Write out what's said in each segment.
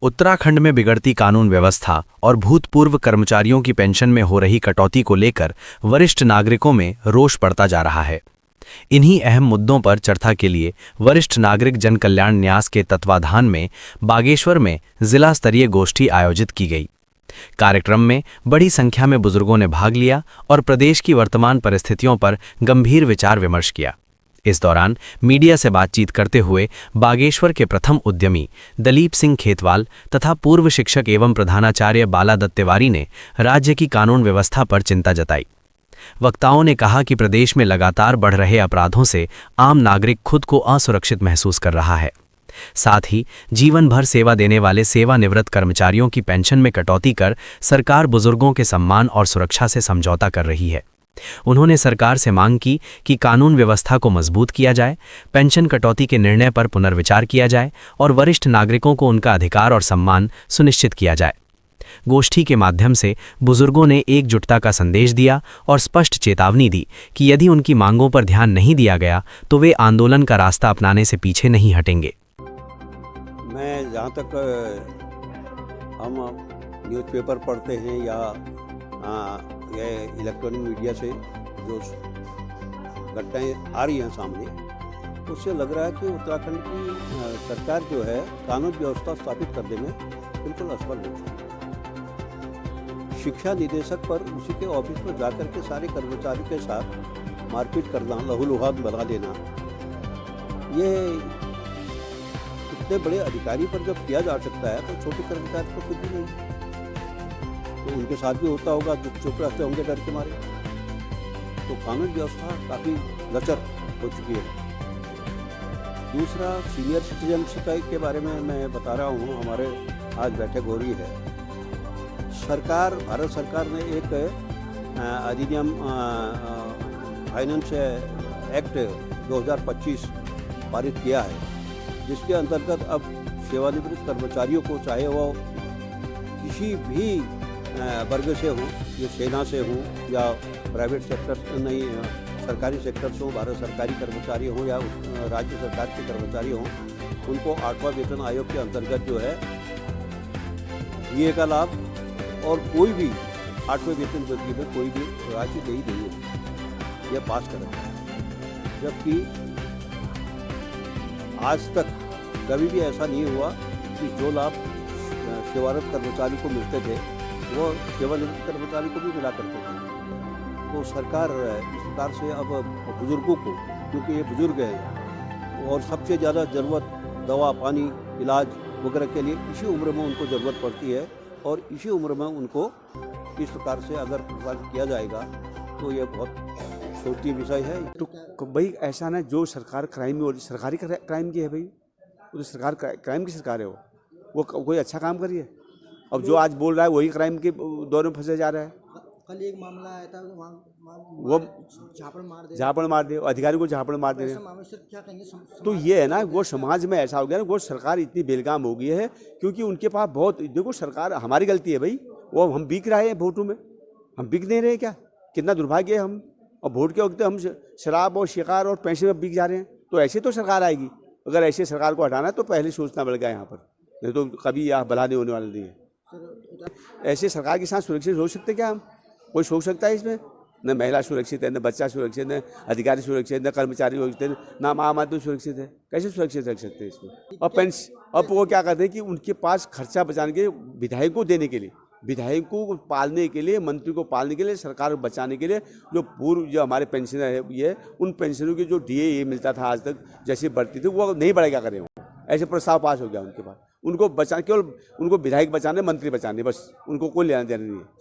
उत्तराखंड में बिगड़ती कानून व्यवस्था और भूतपूर्व कर्मचारियों की पेंशन में हो रही कटौती को लेकर वरिष्ठ नागरिकों में रोष बढ़ता जा रहा है। इन्हीं अहम मुद्दों पर चर्चा के लिए वरिष्ठ नागरिक जन कल्याण न्यास के तत्वाधान में बागेश्वर में जिला स्तरीय गोष्ठी आयोजित की गई। कार्यक्रम में बड़ी संख्या में बुजुर्गों ने भाग लिया और प्रदेश की वर्तमान परिस्थितियों पर गंभीर विचार विमर्श किया। इस दौरान मीडिया से बातचीत करते हुए बागेश्वर के प्रथम उद्यमी दलीप सिंह खेतवाल तथा पूर्व शिक्षक एवं प्रधानाचार्य बाला दत्त तिवारी ने राज्य की कानून व्यवस्था पर चिंता जताई। वक्ताओं ने कहा कि प्रदेश में लगातार बढ़ रहे अपराधों से आम नागरिक खुद को असुरक्षित महसूस कर रहा है। साथ ही जीवन भर सेवा देने वाले सेवानिवृत्त कर्मचारियों की पेंशन में कटौती कर सरकार बुजुर्गों के सम्मान और सुरक्षा से समझौता कर रही है। उन्होंने सरकार से मांग की कि कानून व्यवस्था को मजबूत किया जाए, पेंशन कटौती के निर्णय पर पुनर्विचार किया जाए और वरिष्ठ नागरिकों को उनका अधिकार और सम्मान सुनिश्चित किया जाए। गोष्ठी के माध्यम से बुजुर्गों ने एकजुटता का संदेश दिया और स्पष्ट चेतावनी दी कि यदि उनकी मांगों पर ध्यान नहीं दिया गया तो वे आंदोलन का रास्ता अपनाने से पीछे नहीं हटेंगे। मैं जहाँ तक हम न्यूज़पेपर पढ़ते हैं या ये इलेक्ट्रॉनिक मीडिया से जो घटनाएँ आ रही हैं सामने, उससे लग रहा है कि उत्तराखंड की सरकार जो है कानून व्यवस्था स्थापित करने में बिल्कुल असफल है। शिक्षा निदेशक पर उसी के ऑफिस में जाकर के सारे कर्मचारी के साथ मारपीट करना, लहूलुहान बना देना, ये इतने बड़े अधिकारी पर जब किया जा सकता है तो छोटे कर्मचारी तो कुछ भी नहीं, तो उनके साथ भी होता होगा, चुप रहते होंगे डर के मारे। तो कानून व्यवस्था काफ़ी लचर हो चुकी है। दूसरा, सीनियर सिटीजन के बारे में मैं बता रहा हूँ, हमारे आज बैठक हो रही है। भारत सरकार ने एक अधिनियम फाइनेंस एक्ट 2025 पारित किया है, जिसके अंतर्गत अब सेवानिवृत्त कर्मचारियों को, चाहे वो किसी भी वर्ग से हो, ये सेना से हो या प्राइवेट सेक्टर नहीं, सरकारी सेक्टर से हो, भारत सरकारी कर्मचारी हो या राज्य सरकार के कर्मचारी हो, उनको 8वां वेतन आयोग के अंतर्गत जो है DA का लाभ, और कोई भी 8वें वेतन वृद्धि में कोई भी राशि नहीं दी है, यह पास कर रखा है। जबकि आज तक कभी भी ऐसा नहीं हुआ कि जो लाभ सेवारत कर्मचारी को मिलते थे वो सेवानिवृत्त कर्मचारी को भी मिला करते थे। तो सरकार इस प्रकार से अब बुजुर्गों को, क्योंकि ये बुजुर्ग हैं और सबसे ज़्यादा ज़रूरत दवा, पानी, इलाज वगैरह के लिए इसी उम्र में उनको ज़रूरत पड़ती है, और इसी उम्र में उनको इस प्रकार से अगर प्रसारित किया जाएगा तो ये बहुत सोचनीय विषय है। तो भाई ऐसा ना, जो सरकार क्राइम में सरकारी क्राइम की है भाई, वो तो सरकार क्राइम की सरकार है, वो कोई अच्छा काम करिए। अब जो आज बोल रहा है वही क्राइम के दौर में फंसे जा रहा है। कल एक मामला आया था, वो झापड़ मार दे, अधिकारी को झापड़ मार दे। क्या कहेंगे? तो ये है ना, वो समाज में ऐसा हो गया ना, वो सरकार इतनी बेलगाम हो गई है, क्योंकि उनके पास बहुत, देखो सरकार, हमारी गलती है भाई, वो हम बिक रहे हैं वोटों में, हम बिक नहीं रहे क्या? कितना दुर्भाग्य है हम, और वोट के वक्त हम शराब और शिकार और पैसे में बिक जा रहे हैं। तो ऐसे तो सरकार आएगी, अगर ऐसे सरकार को हटाना है तो पहले सोचना पड़ेगा यहाँ पर, नहीं तो कभी यह भला नहीं होने वाला नहीं है। ऐसे सरकार के साथ सुरक्षित हो सकते क्या हम? कोई सोच सकता है इसमें? न महिला सुरक्षित है, न बच्चा सुरक्षित, न अधिकारी सुरक्षित, न कर्मचारी सुरक्षित है, न आम आदमी सुरक्षित है। कैसे सुरक्षित रख सकते हैं इसमें? और अब वो क्या करते हैं कि उनके पास खर्चा बचाने के लिए, विधायक को देने के लिए, विधायकों को पालने के लिए, मंत्री को पालने के लिए, सरकार को बचाने के लिए, जो हमारे पेंशनर है ये, उन पेंशनरों की जो DA मिलता था आज तक, जैसे बढ़ती थी, वो नहीं बढ़ेगा करें। ऐसे प्रस्ताव पास हो गया उनके पास, उनको बचा, केवल उनको विधायक बचाने, मंत्री बचाने, बस, उनको कोई लेना देना नहीं है।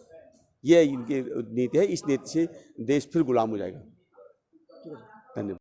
ये इनकी नीति है। इस नीति से देश फिर गुलाम हो जाएगा। धन्यवाद।